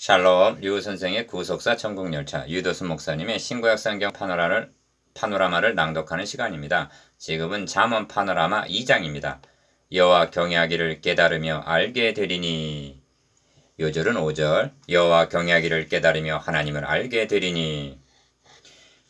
샬롬 류 선생의 구속사 천국열차 유도순 목사님의 신구약 성경 파노라마를 낭독하는 시간입니다. 지금은 잠언 파노라마 2장입니다. 여호와 경외하기를 깨달으며 알게 되리니. 요절은 5절 여호와 경외하기를 깨달으며 하나님을 알게 되리니.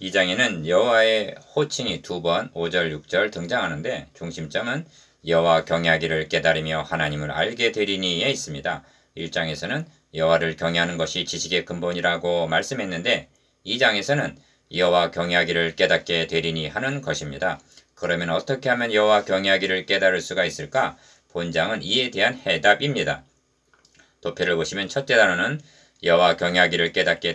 2장에는 여호와의 호칭이 2번 5절 6절 등장하는데 중심점은 여호와 경외하기를 깨달으며 하나님을 알게 되리니에 있습니다. 1장에서는 여호와를 경외하는 것이 지식의 근본이라고 말씀했는데 2장에서는 여호와 경외하기를 깨닫게 되리니 하는 것입니다. 그러면 어떻게 하면 여호와 경외하기를 깨달을 수가 있을까? 본장은 이에 대한 해답입니다. 도표를 보시면 첫째 단어는 여호와 경외하기를 깨닫게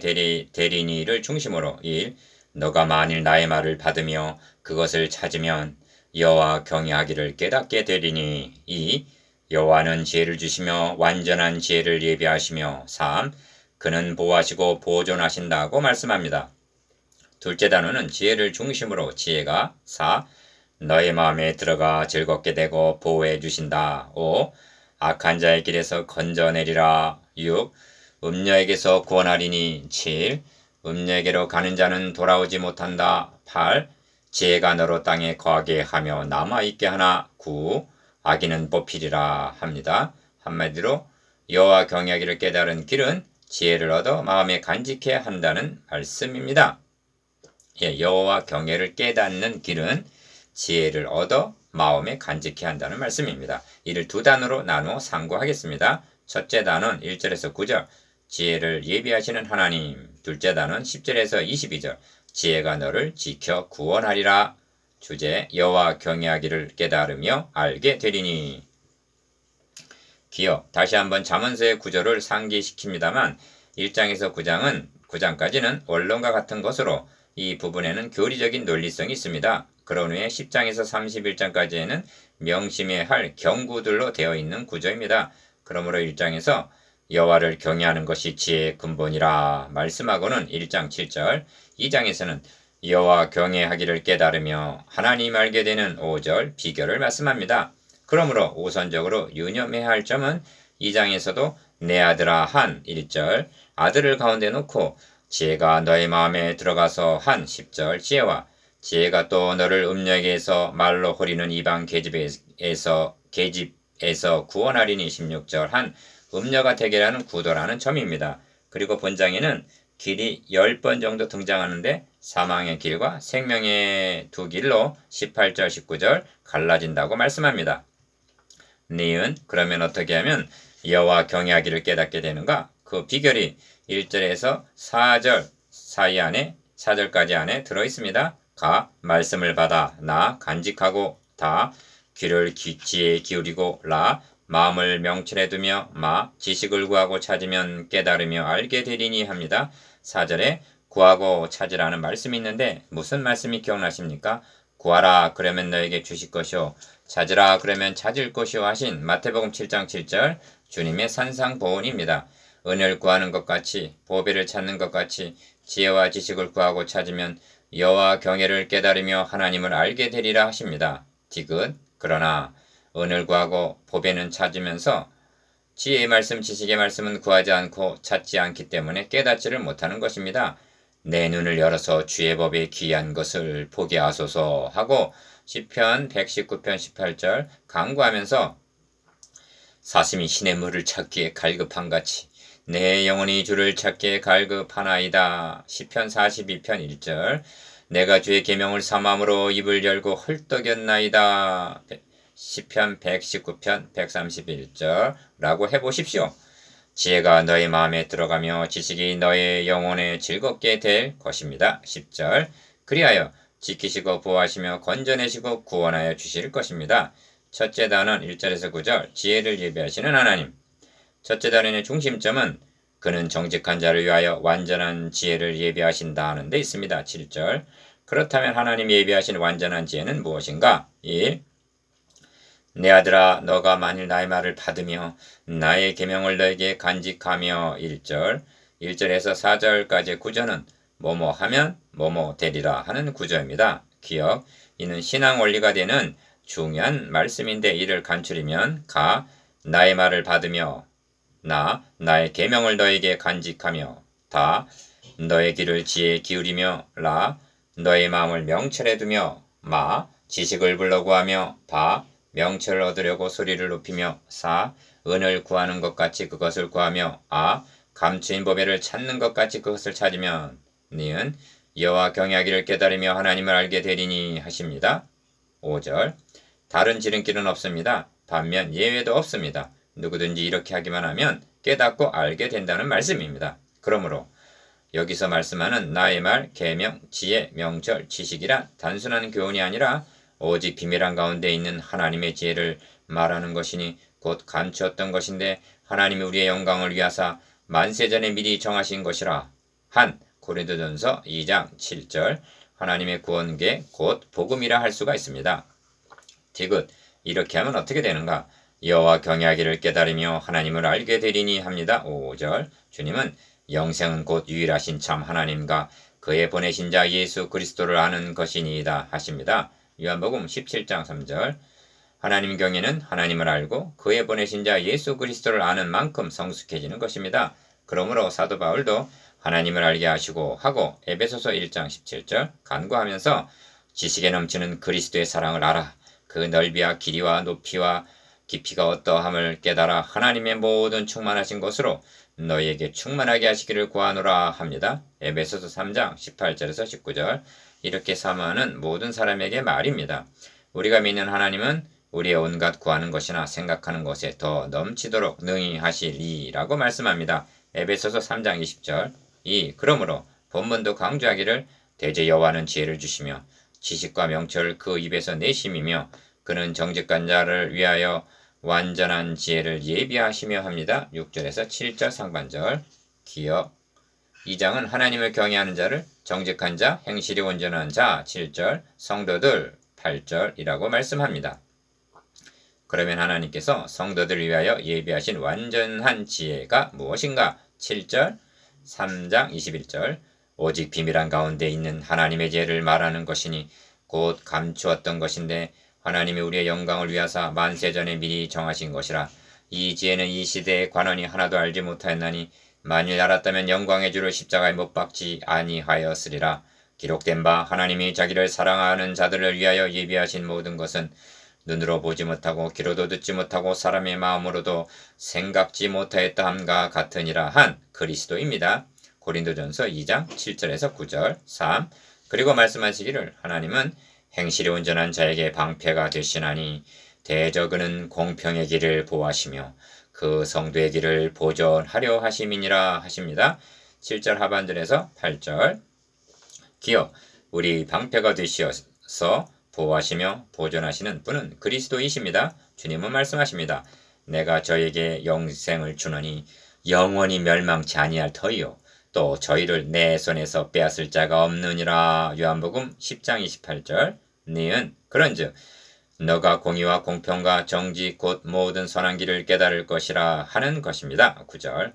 되리니를 중심으로 1. 너가 만일 나의 말을 받으며 그것을 찾으면 여호와 경외하기를 깨닫게 되리니. 2. 여호와는 지혜를 주시며 완전한 지혜를 예비하시며. 3. 그는 보호하시고 보존하신다고 말씀합니다. 둘째 단어는 지혜를 중심으로 지혜가. 4. 너의 마음에 들어가 즐겁게 되고 보호해 주신다. 5. 악한 자의 길에서 건져내리라. 6. 음녀에게서 구원하리니. 7. 음녀에게로 가는 자는 돌아오지 못한다. 8. 지혜가 너로 땅에 거하게 하며 남아있게 하나. 9. 악인은 뽑히리라 합니다. 한마디로 여호와 경외하기를 깨달은 길은 지혜를 얻어 마음에 간직해 한다는 말씀입니다. 여호와 경외를 깨닫는 길은 지혜를 얻어 마음에 간직해 한다는 말씀입니다. 이를 두 단어로 나누어 상고하겠습니다. 첫째 단어는 1절에서 9절 지혜를 예비하시는 하나님. 둘째 단어는 10절에서 22절 지혜가 너를 지켜 구원하리라. 주제 여호와 경외하기를 깨달으며 알게 되리니. 기억 다시 한번 잠언서의 구조를 상기시킵니다만 1장에서 9장까지는 원론과 같은 것으로 이 부분에는 교리적인 논리성이 있습니다. 그런 후에 10장에서 31장까지에는 명심해야 할 경구들로 되어 있는 구조입니다. 그러므로 1장에서 여호와를 경외하는 것이 지혜의 근본이라 말씀하고는 1장 7절, 2장에서는 여호와 경외하기를 깨달으며 하나님 알게 되는 5절 비결을 말씀합니다. 그러므로 우선적으로 유념해야 할 점은 2장에서도 내 아들아 한 1절 아들을 가운데 놓고 지혜가 너의 마음에 들어가서 한 10절 지혜와 지혜가 또 너를 음녀에게서 말로 호리는 이방 계집에서 구원하리니 16절 한 음녀가 되게라는 구도라는 점입니다. 그리고 본장에는 길이 10번 정도 등장하는데 사망의 길과 생명의 두 길로 18절 19절 갈라진다고 말씀합니다. 니은 그러면 어떻게 하면 여호와 경외하기를 깨닫게 되는가? 그 비결이 1절에서 4절 사이 안에 4절까지 안에 들어있습니다. 가 말씀을 받아 나 간직하고 다 귀를 지혜에 기울이고 라 마음을 명철해 두며 마 지식을 구하고 찾으면 깨달으며 알게 되리니 합니다. 4절에 구하고 찾으라는 말씀이 있는데 무슨 말씀이 기억나십니까? 구하라 그러면 너에게 주실 것이요 찾으라 그러면 찾을 것이요 하신 마태복음 7장 7절 주님의 산상보훈입니다. 은혜를 구하는 것 같이 보배를 찾는 것 같이 지혜와 지식을 구하고 찾으면 여호와 경외를 깨달으며 하나님을 알게 되리라 하십니다. 디귿 그러나 은혜를 구하고 보배는 찾으면서 지혜의 말씀 지식의 말씀은 구하지 않고 찾지 않기 때문에 깨닫지를 못하는 것입니다. 내 눈을 열어서 주의 법에 귀한 것을 보게 하소서 하고 시편 119편 18절 강구하면서 사슴이 신의 물을 찾기에 갈급한같이 내 영혼이 주를 찾기에 갈급하나이다. 시편 42편 1절 내가 주의 계명을 삼함으로 입을 열고 헐떡였나이다. 시편 119편 131절 라고 해보십시오. 지혜가 너의 마음에 들어가며 지식이 너의 영혼에 즐겁게 될 것입니다. 10절 그리하여 지키시고 보호하시며 건져내시고 구원하여 주실 것입니다. 첫째 단원 1절에서 9절 지혜를 예비하시는 하나님. 첫째 단원의 중심점은 그는 정직한 자를 위하여 완전한 지혜를 예비하신다 하는 데 있습니다. 7절 그렇다면 하나님 예비하신 완전한 지혜는 무엇인가? 1. 내 아들아 너가 만일 나의 말을 받으며 나의 계명을 너에게 간직하며 1절 1절에서 4절까지의 구조는 뭐뭐 하면 뭐뭐 되리라 하는 구조입니다. 기억 이는 신앙 원리가 되는 중요한 말씀인데 이를 간추리면 가 나의 말을 받으며 나의 계명을 너에게 간직하며 다 너의 길을 지혜에 기울이며 너의 마음을 명철에 두며 지식을 불러 구하며 명철을 얻으려고 소리를 높이며 은을 구하는 것 같이 그것을 구하며 감추인 보배를 찾는 것 같이 그것을 찾으면 니은 여호와 경외하기를 깨달으며 하나님을 알게 되리니 하십니다. 5절 다른 지름길은 없습니다. 반면 예외도 없습니다. 누구든지 이렇게 하기만 하면 깨닫고 알게 된다는 말씀입니다. 그러므로 여기서 말씀하는 나의 말, 계명, 지혜, 명철, 지식이란 단순한 교훈이 아니라 오직 비밀한 가운데 있는 하나님의 지혜를 말하는 것이니 곧 감추었던 것인데 하나님이 우리의 영광을 위하사 만세전에 미리 정하신 것이라. 한 고린도전서 2장 7절 하나님의 구원계 곧 복음이라 할 수가 있습니다. 디귿 이렇게 하면 어떻게 되는가? 여호와 경외하기를 깨달으며 하나님을 알게 되리니 합니다. 5절 주님은 영생은 곧 유일하신 참 하나님과 그의 보내신 자 예수 그리스도를 아는 것이니이다 하십니다. 요한복음 17장 3절 하나님 경외는 하나님을 알고 그의 보내신 자 예수 그리스도를 아는 만큼 성숙해지는 것입니다. 그러므로 사도 바울도 하나님을 알게 하시고 하고 에베소서 1장 17절 간구하면서 지식에 넘치는 그리스도의 사랑을 알아 그 넓이와 길이와 높이와 깊이가 어떠함을 깨달아 하나님의 모든 충만하신 것으로 너희에게 충만하게 하시기를 구하노라 합니다. 에베소서 3장 18절에서 19절 이렇게 사모하는 모든 사람에게 말입니다. 우리가 믿는 하나님은 우리의 온갖 구하는 것이나 생각하는 것에 더 넘치도록 능히 하시리라고 말씀합니다. 에베소서 3장 20절 그러므로 본문도 강조하기를 대제 여호와는 지혜를 주시며 지식과 명철을 그 입에서 내심이며 그는 정직한 자를 위하여 완전한 지혜를 예비하시며 합니다. 6절에서 7절 상반절 기억 2장은 하나님을 경외하는 자를 정직한 자, 행실이 온전한 자 7절, 성도들 8절이라고 말씀합니다. 그러면 하나님께서 성도들을 위하여 예비하신 완전한 지혜가 무엇인가? 7절, 3장 21절 오직 비밀한 가운데 있는 하나님의 지혜를 말하는 것이니 곧 감추었던 것인데 하나님이 우리의 영광을 위하사 만세전에 미리 정하신 것이라. 이 지혜는 이 시대의 관원이 하나도 알지 못하였나니 만일 알았다면 영광의 주를 십자가에 못 박지 아니하였으리라. 기록된 바 하나님이 자기를 사랑하는 자들을 위하여 예비하신 모든 것은 눈으로 보지 못하고 귀로도 듣지 못하고 사람의 마음으로도 생각지 못하였다 함과 같으니라 한 그리스도입니다. 고린도전서 2장 7절에서 9절 3 그리고 말씀하시기를 하나님은 행실이 온전한 자에게 방패가 되시나니 대저 그는 공평의 길을 보호하시며 그 성도의 길을 보존하려 하심이니라 하십니다. 7절 하반절에서 8절 기억 우리 방패가 되시어서 보호하시며 보존하시는 분은 그리스도이십니다. 주님은 말씀하십니다. 내가 저에게 영생을 주노니 영원히 멸망치 아니할 터이요 또 저희를 내 손에서 빼앗을 자가 없느니라. 요한복음 10장 28절 니은 그런즉 너가 공의와 공평과 정직 곧 모든 선한 길을 깨달을 것이라 하는 것입니다. 9절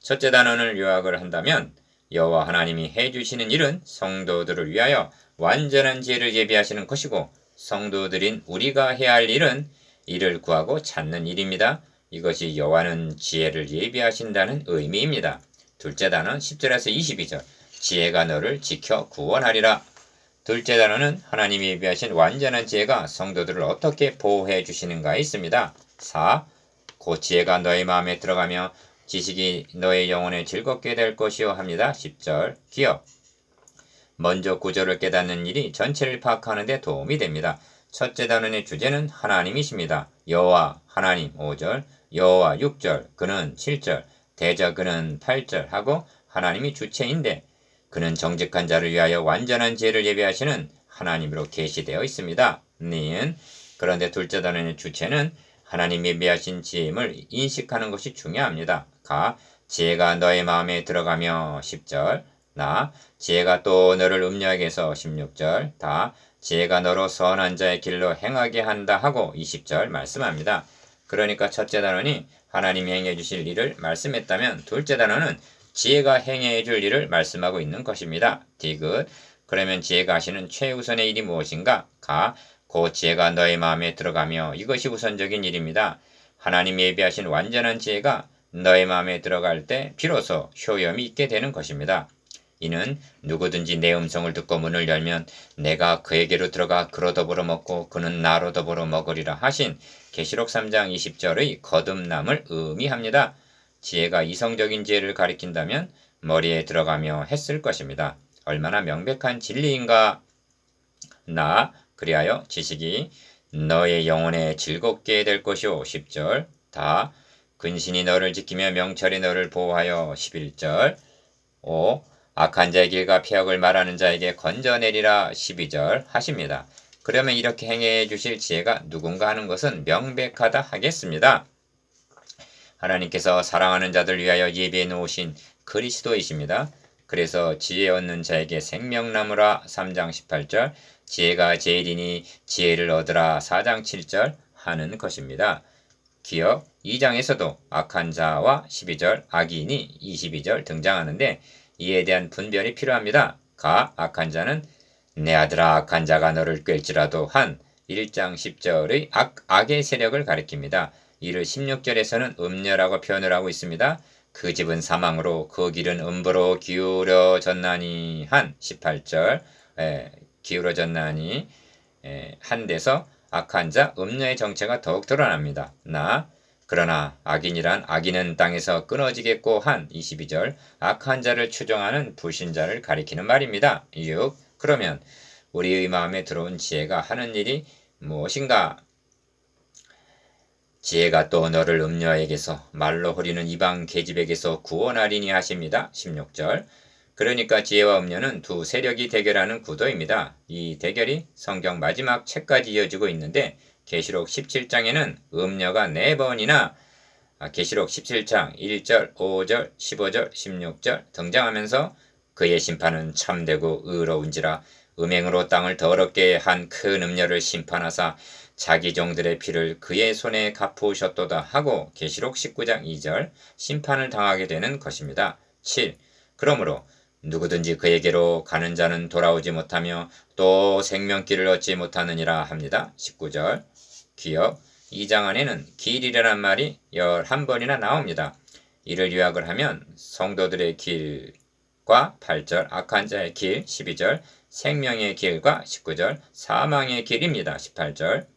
첫째 단원을 요약을 한다면 여호와 하나님이 해주시는 일은 성도들을 위하여 완전한 지혜를 예비하시는 것이고 성도들인 우리가 해야 할 일은 이를 구하고 찾는 일입니다. 이것이 여호와는 지혜를 예비하신다는 의미입니다. 둘째 단원 10절에서 22절 지혜가 너를 지켜 구원하리라. 둘째 단원은 하나님이 예비하신 완전한 지혜가 성도들을 어떻게 보호해 주시는가에 있습니다. 4. 그 지혜가 너의 마음에 들어가며 지식이 너의 영혼에 즐겁게 될 것이요 합니다. 10절 기억 먼저 구절을 깨닫는 일이 전체를 파악하는 데 도움이 됩니다. 첫째 단원의 주제는 하나님이십니다. 여호와 하나님 5절 여호와 6절 그는 7절 대저 그는 8절 하고 하나님이 주체인데 그는 정직한 자를 위하여 완전한 지혜를 예비하시는 하나님으로 계시되어 있습니다. 니은 그런데 둘째 단원의 주체는 하나님 예비하신 지혜임을 인식하는 것이 중요합니다. 가 지혜가 너의 마음에 들어가며 10절 나 지혜가 또 너를 음녀하게 해서 16절 다 지혜가 너로 선한 자의 길로 행하게 한다 하고 20절 말씀합니다. 그러니까 첫째 단원이 하나님이 행해 주실 일을 말씀했다면 둘째 단원은 지혜가 행해 줄 일을 말씀하고 있는 것입니다. 디귿 그러면 지혜가 하시는 최우선의 일이 무엇인가? 가 그 지혜가 너의 마음에 들어가며 이것이 우선적인 일입니다. 하나님이 예비하신 완전한 지혜가 너의 마음에 들어갈 때 비로소 효염이 있게 되는 것입니다. 이는 누구든지 내 음성을 듣고 문을 열면 내가 그에게로 들어가 그로 더불어 먹고 그는 나로 더불어 먹으리라 하신 계시록 3장 20절의 거듭남을 의미합니다. 지혜가 이성적인 지혜를 가리킨다면 머리에 들어가며 했을 것입니다. 얼마나 명백한 진리인가. 나 그리하여 지식이 너의 영혼에 즐겁게 될 것이오. 10절. 다 근신이 너를 지키며 명철이 너를 보호하여. 11절. 5. 악한 자의 길과 폐역을 말하는 자에게 건져내리라. 12절 하십니다. 그러면 이렇게 행해 주실 지혜가 누군가 하는 것은 명백하다 하겠습니다. 하나님께서 사랑하는 자들 위하여 예비해 놓으신 그리스도이십니다. 그래서 지혜 얻는 자에게 생명나무라. 3장 18절. 지혜가 제일이니 지혜를 얻으라. 4장 7절 하는 것입니다. 기억 2장에서도 악한 자와 12절, 악인이 22절 등장하는데 이에 대한 분별이 필요합니다. 악한 자는 내 아들아 악한 자가 너를 꿰지라도 한 1장 10절의 악의 세력을 가리킵니다. 이를 16절에서는 음녀라고 표현을 하고 있습니다. 그 집은 사망으로 그 길은 음부로 기울어졌나니 한 18절 기울어졌나니 한 데서 악한 자 음녀의 정체가 더욱 드러납니다. 그러나 악인이란 악인은 땅에서 끊어지겠고 한 22절 악한 자를 추종하는 불신자를 가리키는 말입니다. 6. 그러면 우리의 마음에 들어온 지혜가 하는 일이 무엇인가? 지혜가 또 너를 음녀에게서 말로 흐리는 이방 계집에게서 구원하리니 하십니다. 16절. 그러니까 지혜와 음녀는 두 세력이 대결하는 구도입니다. 이 대결이 성경 마지막 책까지 이어지고 있는데 계시록 17장에는 음녀가 4번이나 계시록 17장 1절, 5절, 15절, 16절 등장하면서 그의 심판은 참되고 의로운지라 음행으로 땅을 더럽게 한 큰 음녀를 심판하사 자기 종들의 피를 그의 손에 갚으셨도다 하고 계시록 19장 2절 심판을 당하게 되는 것입니다. 7. 그러므로 누구든지 그에게로 가는 자는 돌아오지 못하며 또 생명길을 얻지 못하느니라 합니다. 19절. 기억 2장 안에는 길이라는 말이 11번이나 나옵니다. 이를 요약을 하면 성도들의 길과 8절, 악한 자의 길 12절, 생명의 길과 19절, 사망의 길입니다. 18절.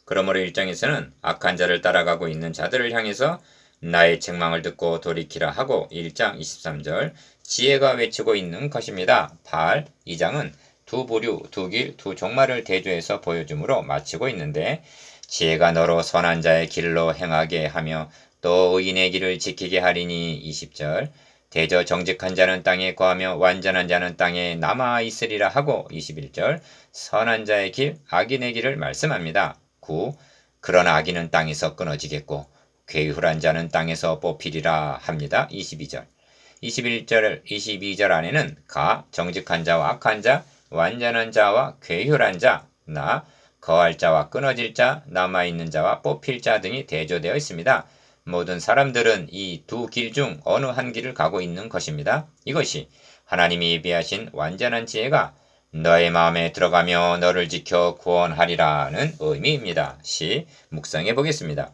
그러므로 1장에서는 악한 자를 따라가고 있는 자들을 향해서 나의 책망을 듣고 돌이키라 하고 1장 23절 지혜가 외치고 있는 것입니다. 8. 2장은 두 부류, 두 길, 두 종말을 대조해서 보여줌으로 마치고 있는데 지혜가 너로 선한 자의 길로 행하게 하며 또 의인의 길을 지키게 하리니 20절 대저 정직한 자는 땅에 거하며 완전한 자는 땅에 남아 있으리라 하고 21절 선한 자의 길, 악인의 길을 말씀합니다. 9. 그러나 악인은 땅에서 끊어지겠고 괴훌한 자는 땅에서 뽑히리라 합니다. 22절. 21절, 22절 안에는 정직한 자와 악한 자, 완전한 자와 괴훌한 자, 거할 자와 끊어질 자, 남아있는 자와 뽑힐 자 등이 대조되어 있습니다. 모든 사람들은 이 두 길 중 어느 한 길을 가고 있는 것입니다. 이것이 하나님이 예비하신 완전한 지혜가 너의 마음에 들어가며 너를 지켜 구원하리라는 의미입니다. 묵상해 보겠습니다.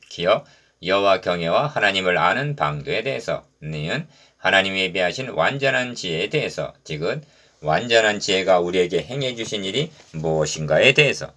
기억 여호와 경외와 하나님을 아는 방도에 대해서 니은 하나님이 예비하신 완전한 지혜에 대해서 디귿 완전한 지혜가 우리에게 행해 주신 일이 무엇인가에 대해서